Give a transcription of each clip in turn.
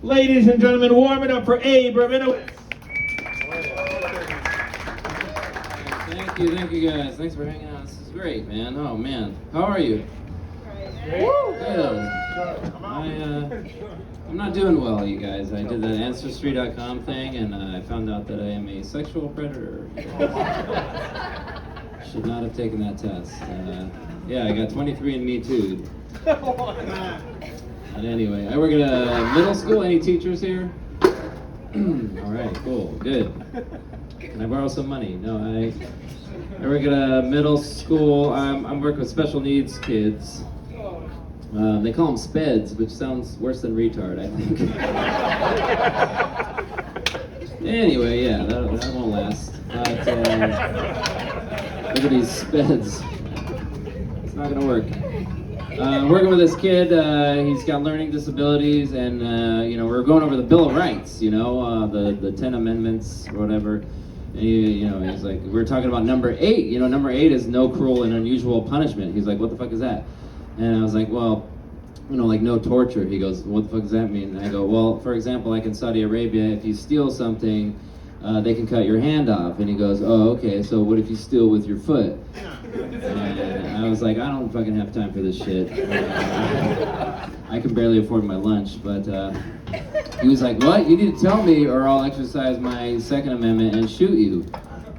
Ladies and gentlemen, warm it up for Abe Rabinowitz. Thank you guys. Thanks for hanging out. This is great, man. Oh man, how are you? Good. I'm not doing well, you guys. I did the Ancestry.com thing, and I found out that I am a sexual predator. Should not have taken that test. Yeah, I got 23andMe too. But anyway, I work at a middle school. Any teachers here? All right, cool, good. Can I borrow some money? No, I work at a middle school. I'm working with special needs kids. They call them speds, which sounds worse than retard, I think. Anyway, yeah, that won't last. But, look at these speds. It's not gonna work. Working with this kid, he's got learning disabilities, and we're going over the Bill of Rights, the 10 amendments or whatever. And he's like, we're talking about number 8. Number 8 is no cruel and unusual punishment. He's like, what the fuck is that? And I was like, well, like no torture. He goes, what the fuck does that mean? And I go, well, for example, like in Saudi Arabia, if you steal something, they can cut your hand off. And he goes, oh, okay, so what if you steal with your foot? And I was like, I don't fucking have time for this shit. I can barely afford my lunch, but he was like, what? You need to tell me or I'll exercise my Second Amendment and shoot you.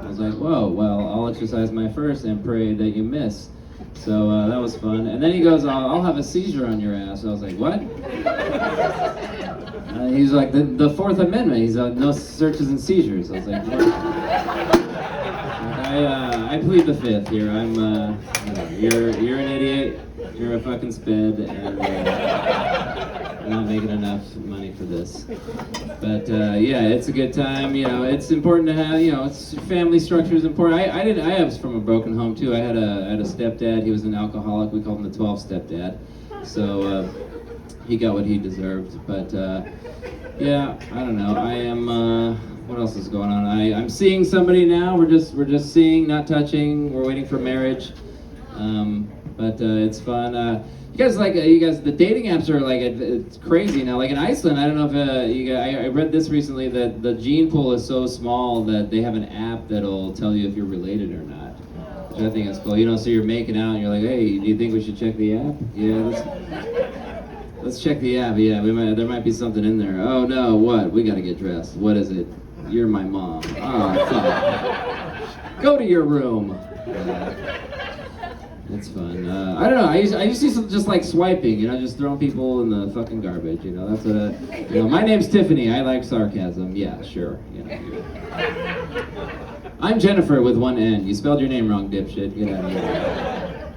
I was like, whoa, well, I'll exercise my first and pray that you miss. So that was fun. And then he goes, I'll have a seizure on your ass. I was like, what? He's like, the Fourth Amendment. He's like, no searches and seizures. I was like, what? I plead the Fifth here. You're an idiot. You're a fucking sped, and I'm not making enough money for this. But yeah, it's a good time. It's important to have. It's family structure is important. I was from a broken home too. I had a stepdad. He was an alcoholic. We called him the 12th stepdad. So he got what he deserved. But yeah, I don't know. I am. What else is going on? I'm seeing somebody now. We're just seeing, not touching. We're waiting for marriage. But it's fun. You guys, the dating apps are like, it's crazy now. Like in Iceland, I don't know if I read this recently that the gene pool is so small that they have an app that'll tell you if you're related or not. Which I think is cool. So you're making out and you're like, hey, do you think we should check the app? Yeah, let's check the app. Yeah, there might be something in there. Oh no, what? We gotta get dressed. What is it? You're my mom. Oh, fuck. Go to your room. It's fun. I don't know. I used to see some just like swiping, just throwing people in the fucking garbage. That's what. My name's Tiffany. I like sarcasm. Yeah, sure. I'm Jennifer with one N. You spelled your name wrong, dipshit. Get out of here.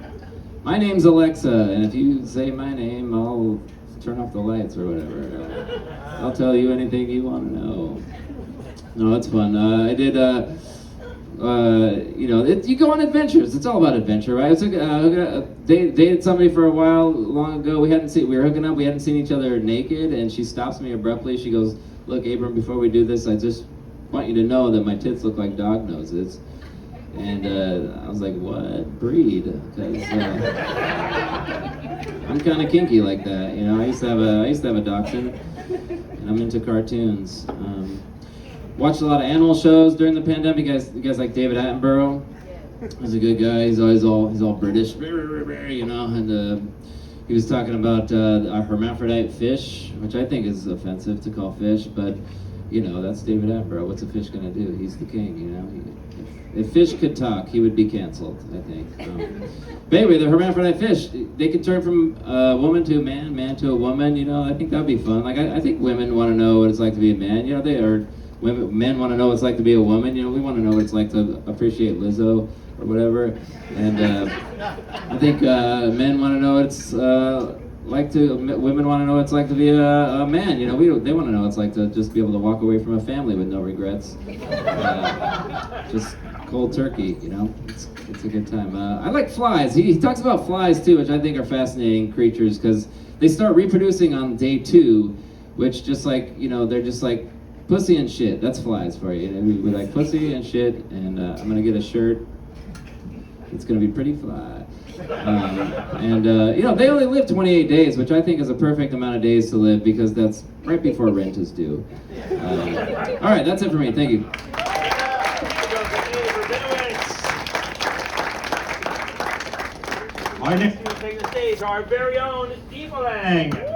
My name's Alexa, and if you say my name, I'll turn off the lights or whatever. I'll tell you anything you want to know. No, it's fun. I did. You go on adventures. It's all about adventure, right? Dated somebody for a while long ago. We were hooking up. We hadn't seen each other naked, and she stops me abruptly. She goes, "Look, Abram, before we do this, I just want you to know that my tits look like dog noses." And I was like, "What breed?" Because I'm kind of kinky like that. I used to have a dachshund, and I'm into cartoons. Watched a lot of animal shows during the pandemic. You guys like David Attenborough? He's a good guy. He's all British, and he was talking about a hermaphrodite fish, which I think is offensive to call fish, but that's David Attenborough. What's a fish gonna do? He's the king, If fish could talk, he would be canceled, I think. But anyway, the hermaphrodite fish, they could turn from a woman to a man to a woman. I think that'd be fun. Like I think women want to know what it's like to be a man. Men want to know what it's like to be a woman. We want to know what it's like to appreciate Lizzo or whatever. And I think men want to know what it's women want to know what it's like to be a man. They want to know what it's like to just be able to walk away from a family with no regrets. Just cold turkey, it's a good time. I like flies. He talks about flies too, which I think are fascinating creatures because they start reproducing on day 2, which just like, they're just like, pussy and shit, that's flies for you. We like pussy and shit, and I'm gonna get a shirt. It's gonna be pretty fly. You know, they only live 28 days, which I think is a perfect amount of days to live because that's right before rent is due. All right, that's it for me. Thank you. Our next to take the stage, our very own Steve Lang.